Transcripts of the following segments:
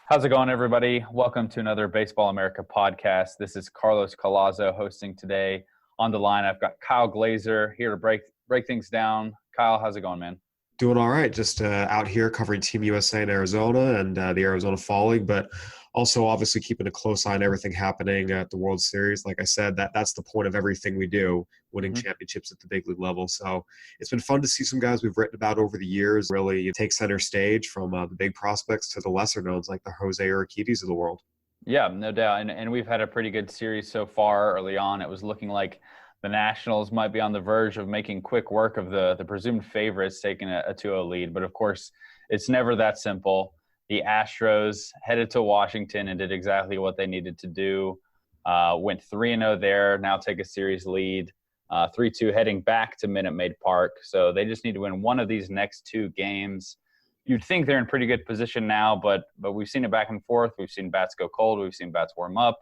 How's it going, everybody? Welcome to another Baseball America podcast. This is Carlos Collazo hosting today. On the line, I've got Kyle Glaser here to break things down. Kyle, how's it going, man? Doing all right. Just out here covering Team USA in Arizona and the Arizona Fall League, but also obviously keeping a close eye on everything happening at the World Series. Like I said, that's the point of everything we do, winning championships at the big league level. So it's been fun to see some guys we've written about over the years really take center stage, from the big prospects to the lesser knowns like the Jose Urquidy's of the world. Yeah, no doubt. And we've had a pretty good series so far. Early on, it was looking like the Nationals might be on the verge of making quick work of the presumed favorites taking a 2-0 lead. But, of course, it's never that simple. The Astros headed to Washington and did exactly what they needed to do. Went 3-0 there, now take a series lead. 3-2 heading back to Minute Maid Park. So they just need to win one of these next two games. You'd think they're in pretty good position now, but we've seen it back and forth. We've seen bats go cold. We've seen bats warm up.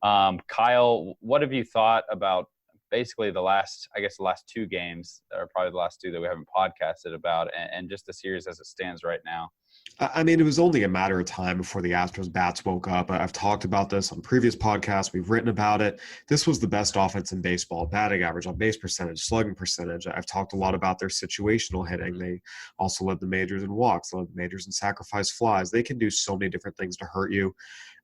Kyle, what have you thought about basically the last two games, or probably the last two that we haven't podcasted about, and just the series as it stands right now? I mean, it was only a matter of time before the Astros bats woke up. I've talked about this on previous podcasts. We've written about it. This was the best offense in baseball: batting average, on base percentage, slugging percentage. I've talked a lot about their situational hitting. They also led the majors in walks, led the majors in sacrifice flies. They can do so many different things to hurt you.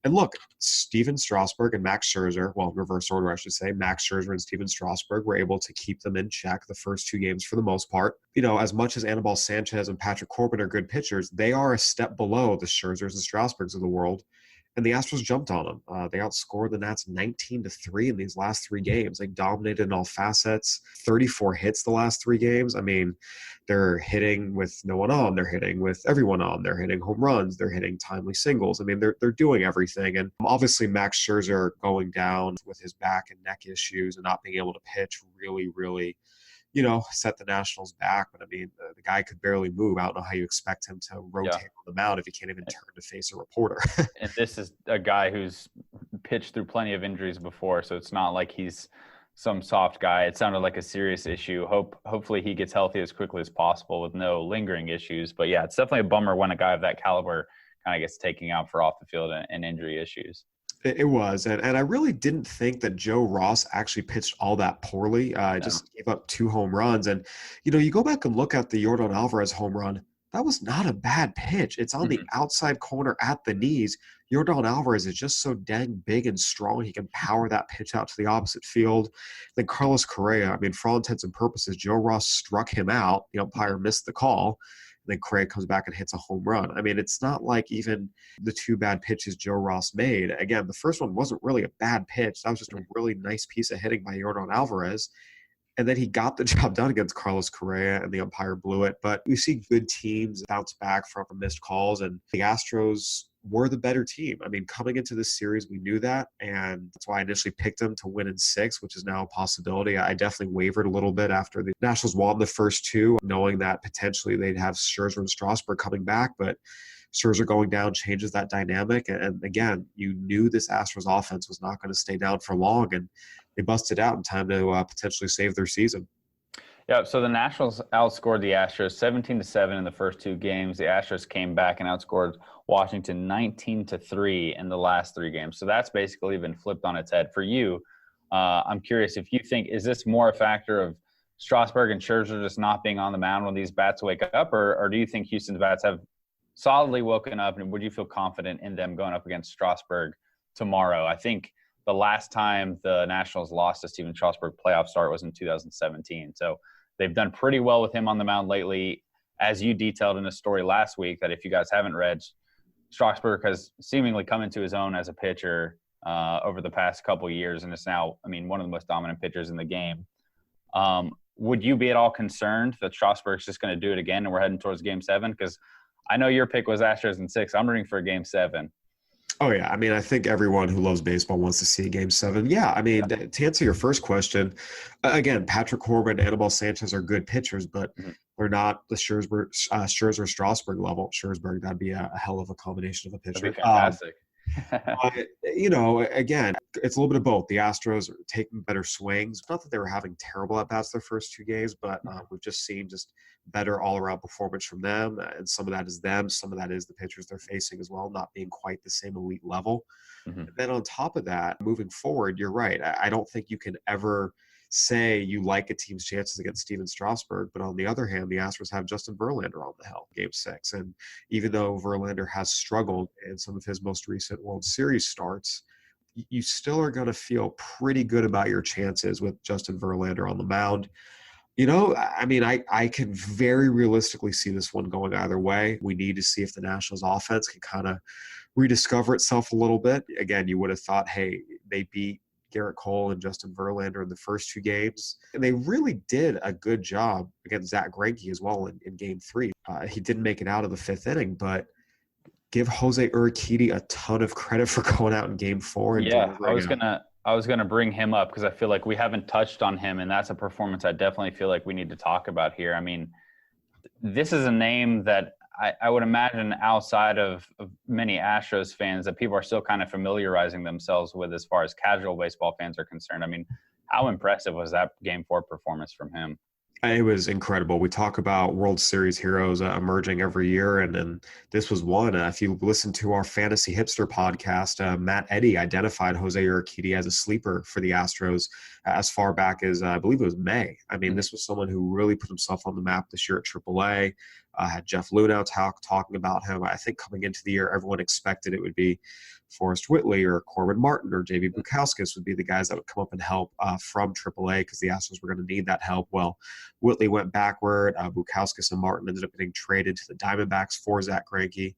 And look, Steven Strasburg and Max Scherzer, well, reverse order, I should say, Max Scherzer and Steven Strasburg were able to keep them in check the first two games for the most part. You know, as much as Anibal Sanchez and Patrick Corbin are good pitchers, they are a step below the Scherzers and Strasburgs of the world. And the Astros jumped on them. They outscored the Nats 19-3 in these last three games. They dominated in all facets, 34 hits the last three games. I mean, they're hitting with no one on. They're hitting with everyone on. They're hitting home runs. They're hitting timely singles. I mean, they're doing everything. And obviously Max Scherzer going down with his back and neck issues and not being able to pitch really set the Nationals back. But I mean, the guy could barely move. I don't know how you expect him to rotate on the mound if he can't even turn to face a reporter. And this is a guy who's pitched through plenty of injuries before, so it's not like he's some soft guy. It sounded like a serious issue. Hopefully he gets healthy as quickly as possible with no lingering issues. But yeah, it's definitely a bummer when a guy of that caliber kind of gets taken out for off the field and injury issues. It was, and I really didn't think that Joe Ross actually pitched all that poorly. Just gave up 2 home runs. And, you go back and look at the Yordan Alvarez home run. That was not a bad pitch. It's on the outside corner at the knees. Yordan Alvarez is just so dang big and strong. He can power that pitch out to the opposite field. Then Carlos Correa, I mean, for all intents and purposes, Joe Ross struck him out. The umpire missed the call. Then Correa comes back and hits a home run. I mean, it's not like even the 2 bad pitches Joe Ross made. Again, the first one wasn't really a bad pitch. That was just a really nice piece of hitting by Yordan Alvarez. And then he got the job done against Carlos Correa, and the umpire blew it. But we see good teams bounce back from missed calls, and the Astros were the better team. I mean, coming into this series, we knew that, and that's why I initially picked them to win in 6, which is now a possibility. I definitely wavered a little bit after the Nationals won the first 2, knowing that potentially they'd have Scherzer and Strasburg coming back, but Scherzer going down changes that dynamic. And again, you knew this Astros offense was not going to stay down for long, and they busted out in time to potentially save their season. Yeah, so the Nationals outscored the Astros 17-7 in the first 2 games. The Astros came back and outscored Washington 19-3 in the last 3 games. So that's basically been flipped on its head. For you, I'm curious if you think, is this more a factor of Strasburg and Scherzer just not being on the mound when these bats wake up, or do you think Houston's bats have solidly woken up, and would you feel confident in them going up against Strasburg tomorrow? I think the last time the Nationals lost to Steven Strasburg playoff start was in 2017. So they've done pretty well with him on the mound lately. As you detailed in a story last week, that if you guys haven't read, Strasburg has seemingly come into his own as a pitcher over the past couple of years, and is now, one of the most dominant pitchers in the game. Would you be at all concerned that Strasburg's just going to do it again and we're heading towards Game 7? Because I know your pick was Astros in 6. I'm rooting for Game 7. Oh, yeah. I think everyone who loves baseball wants to see Game 7. Yeah, to answer your first question, again, Patrick Corbin and Anibal Sanchez are good pitchers, but they're not the Scherzer-Strasburg level. Scherzer, that'd be a hell of a combination of a pitcher. That'd be fantastic. Again, it's a little bit of both. The Astros are taking better swings. Not that they were having terrible at-bats their first 2 games, but we've just seen better all-around performance from them. And some of that is them. Some of that is the pitchers they're facing as well, not being quite the same elite level. Mhm. And then on top of that, moving forward, you're right. I don't think you can ever say you like a team's chances against Steven Strasburg, but on the other hand, the Astros have Justin Verlander on the hill, Game 6. And even though Verlander has struggled in some of his most recent World Series starts, you still are going to feel pretty good about your chances with Justin Verlander on the mound. I mean, I can very realistically see this one going either way. We need to see if the Nationals offense can kind of rediscover itself a little bit. Again, you would have thought, hey, they beat Gerrit Cole and Justin Verlander in the first 2 games. And they really did a good job against Zach Greinke as well in Game 3. He didn't make it out of the 5th inning, but give Jose Urquidy a ton of credit for going out in Game 4 and Yeah, delivering. I was gonna bring him up because I feel like we haven't touched on him, and that's a performance I definitely feel like we need to talk about here. I mean, this is a name that I would imagine outside of many Astros fans that people are still kind of familiarizing themselves with as far as casual baseball fans are concerned. I mean, how impressive was that Game 4 performance from him? It was incredible. We talk about World Series heroes emerging every year, and this was one. If you listen to our Fantasy Hipster podcast, Matt Eddy identified Jose Urquidy as a sleeper for the Astros as far back as I believe it was May. I mean, this was someone who really put himself on the map this year at AAA. Had Jeff Luhnow talking about him. I think coming into the year, everyone expected it would be Forrest Whitley or Corbin Martin or J.B. Bukauskas would be the guys that would come up and help from AAA because the Astros were going to need that help. Well, Whitley went backward. Bukauskas and Martin ended up getting traded to the Diamondbacks for Zach Greinke.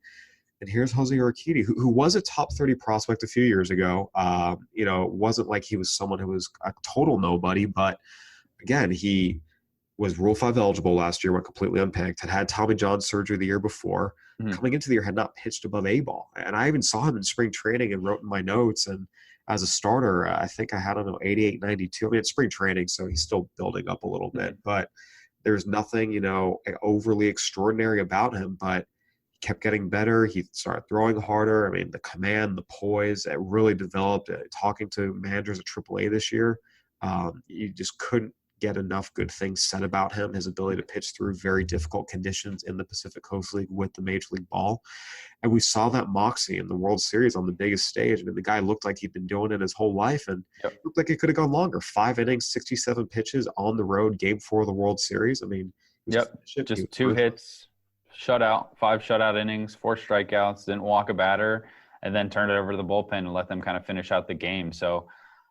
And here's Jose Urquidy, who was a top 30 prospect a few years ago. It wasn't like he was someone who was a total nobody, but again, he was Rule 5 eligible last year, went completely unpicked, had Tommy John surgery the year before. Coming into the year, had not pitched above A ball. And I even saw him in spring training and wrote in my notes. And as a starter, I think I had, 88, 92. I mean, it's spring training, so he's still building up a little bit. But there's nothing, overly extraordinary about him. But he kept getting better. He started throwing harder. I mean, the command, the poise, it really developed. Talking to managers at AAA this year, you just couldn't get enough good things said about him, his ability to pitch through very difficult conditions in the Pacific Coast League with the Major League ball. And we saw that moxie in the World Series on the biggest stage. I mean, the guy looked like he'd been doing it his whole life and looked like it could have gone longer. 5 innings, 67 pitches on the road, Game 4 of the World Series. I mean, just 2 hits, shutout, 5 shutout innings, 4 strikeouts, didn't walk a batter, and then turned it over to the bullpen and let them kind of finish out the game. So,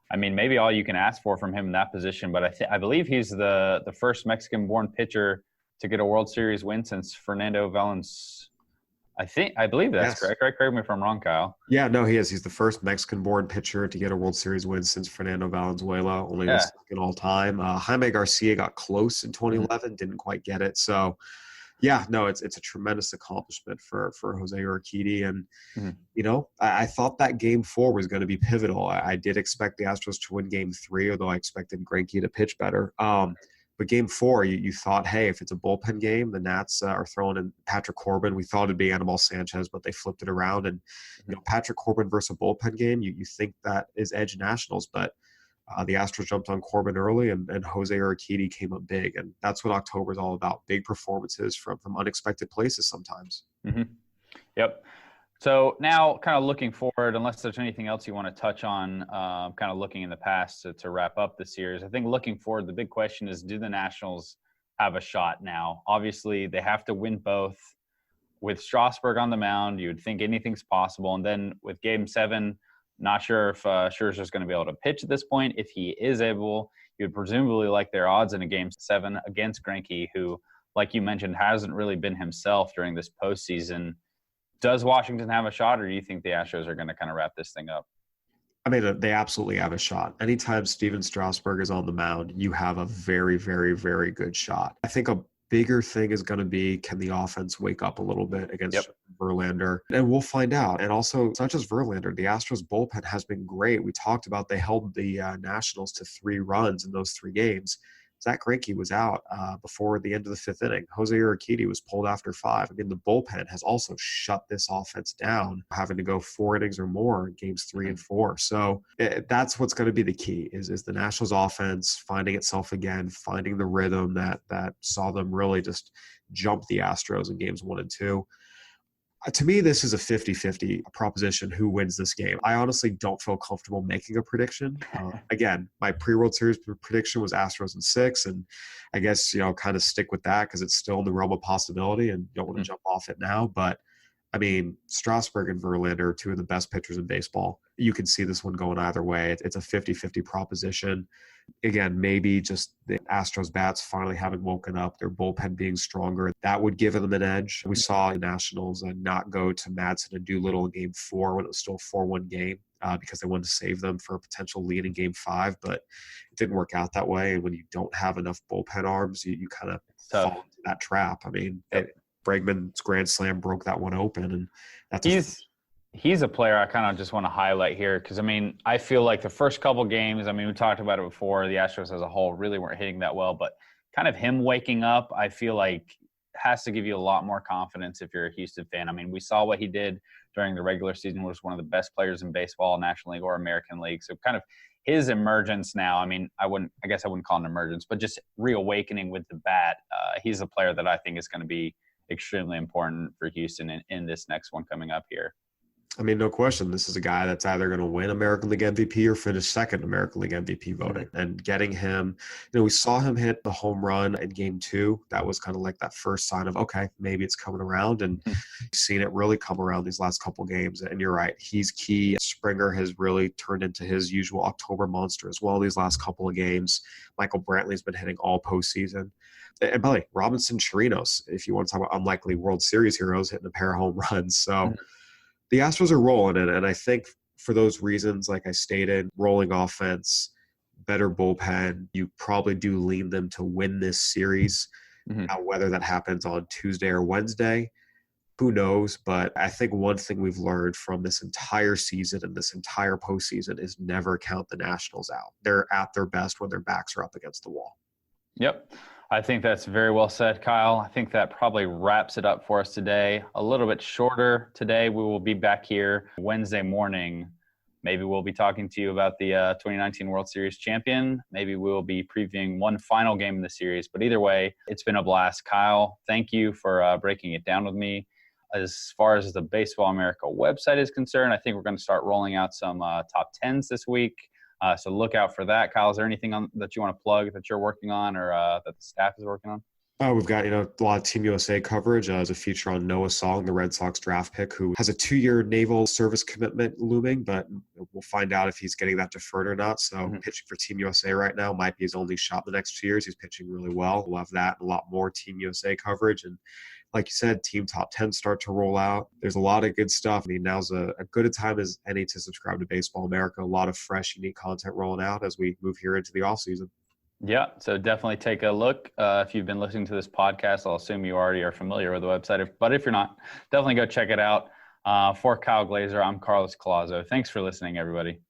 I mean, maybe all you can ask for from him in that position, but I believe he's the first Mexican-born pitcher to get a World Series win since Fernando Valenzuela. I believe that's correct. Right? Correct me if I'm wrong, Kyle. Yeah, no, he is. He's the first Mexican-born pitcher to get a World Series win since Fernando Valenzuela, only the second all time. Jaime Garcia got close in 2011, didn't quite get it. So, yeah, no, it's a tremendous accomplishment for Jose Urquidy. And, I thought that Game 4 was going to be pivotal. I did expect the Astros to win Game 3, although I expected Greinke to pitch better. But Game 4, you thought, hey, if it's a bullpen game, the Nats are throwing in Patrick Corbin. We thought it'd be Anibal Sanchez, but they flipped it around. And, Patrick Corbin versus a bullpen game, you think that is edge Nationals. But the Astros jumped on Corbin early, and Jose Urquidy came up big. And that's what October is all about, big performances from unexpected places sometimes. Yep. So now kind of looking forward, unless there's anything else you want to touch on, kind of looking in the past to wrap up the series, I think looking forward, the big question is, do the Nationals have a shot now? Obviously, they have to win both. With Strasburg on the mound, you would think anything's possible. And then with Game 7, not sure if Scherzer's going to be able to pitch at this point. If he is able, you'd presumably like their odds in a Game 7 against Greinke, who, like you mentioned, hasn't really been himself during this postseason. Does Washington have a shot, or do you think the Astros are going to kind of wrap this thing up? I mean, they absolutely have a shot. Anytime Steven Strasburg is on the mound, you have a very, very, very good shot. I think a bigger thing is going to be, can the offense wake up a little bit against Verlander? And we'll find out. And also, it's not just Verlander. The Astros bullpen has been great. We talked about they held the Nationals to 3 runs in those 3 games. Zach Greinke was out before the end of the fifth inning. Jose Urquidy was pulled after 5. I mean, the bullpen has also shut this offense down, having to go 4 innings or more in games 3 and 4. So that's what's going to be the key is the Nationals offense finding itself again, finding the rhythm that saw them really just jump the Astros in games 1 and 2. To me, this is a 50-50 proposition who wins this game. I honestly don't feel comfortable making a prediction. Again, my pre-World Series prediction was Astros in 6, and I guess, kind of stick with that because it's still in the realm of possibility and don't want to jump off it now. But, I mean, Strasburg and Verlander are 2 of the best pitchers in baseball. You can see this one going either way. It's a 50-50 proposition. Again, maybe just the Astros bats finally having woken up, their bullpen being stronger, that would give them an edge. We saw the Nationals not go to Madsen and Doolittle in game 4 when it was still a 4-1 game because they wanted to save them for a potential lead in game 5, but it didn't work out that way. And when you don't have enough bullpen arms, you kind of fall into that trap. I mean, Bregman's grand slam broke that one open, and that's He's a player I kind of just want to highlight here because, I mean, I feel like the first couple games, I mean, we talked about it before, the Astros as a whole really weren't hitting that well, but kind of him waking up, I feel like has to give you a lot more confidence if you're a Houston fan. I mean, we saw what he did during the regular season, was one of the best players in baseball, National League or American League. So kind of his emergence now, I mean, I guess I wouldn't call it an emergence, but just reawakening with the bat. He's a player that I think is going to be extremely important for Houston in this next one coming up here. I mean, no question. This is a guy that's either going to win American League MVP or finish second American League MVP voting. And getting him, we saw him hit the home run in game 2. That was kind of like that first sign of, okay, maybe it's coming around. And you've seen it really come around these last couple games. And you're right. He's key. Springer has really turned into his usual October monster as well these last couple of games. Michael Brantley's been hitting all postseason. And by the way, Robinson Chirinos, if you want to talk about unlikely World Series heroes, hitting a pair of home runs. So the Astros are rolling in, and I think for those reasons, like I stated, rolling offense, better bullpen, you probably do lean them to win this series. Now, whether that happens on Tuesday or Wednesday, who knows? But I think one thing we've learned from this entire season and this entire postseason is never count the Nationals out. They're at their best when their backs are up against the wall. Yep. I think that's very well said, Kyle. I think that probably wraps it up for us today. A little bit shorter today. We will be back here Wednesday morning. Maybe we'll be talking to you about the 2019 World Series champion. Maybe we'll be previewing one final game in the series. But either way, it's been a blast. Kyle, thank you for breaking it down with me. As far as the Baseball America website is concerned, I think we're going to start rolling out some top 10s this week. So look out for that. Kyle, is there anything that you want to plug that you're working on or that the staff is working on? We've got, a lot of Team USA coverage. There's a feature on Noah Song, the Red Sox draft pick, who has a 2-year naval service commitment looming, but we'll find out if he's getting that deferred or not. So pitching for Team USA right now might be his only shot in the next 2 years. He's pitching really well. We'll have that and a lot more Team USA coverage. And like you said, team top 10 start to roll out. There's a lot of good stuff. I mean, now's a good a time as any to subscribe to Baseball America. A lot of fresh, unique content rolling out as we move here into the offseason. Yeah, so definitely take a look. If you've been listening to this podcast, I'll assume you already are familiar with the website. But if you're not, definitely go check it out. For Kyle Glaser, I'm Carlos Collazo. Thanks for listening, everybody.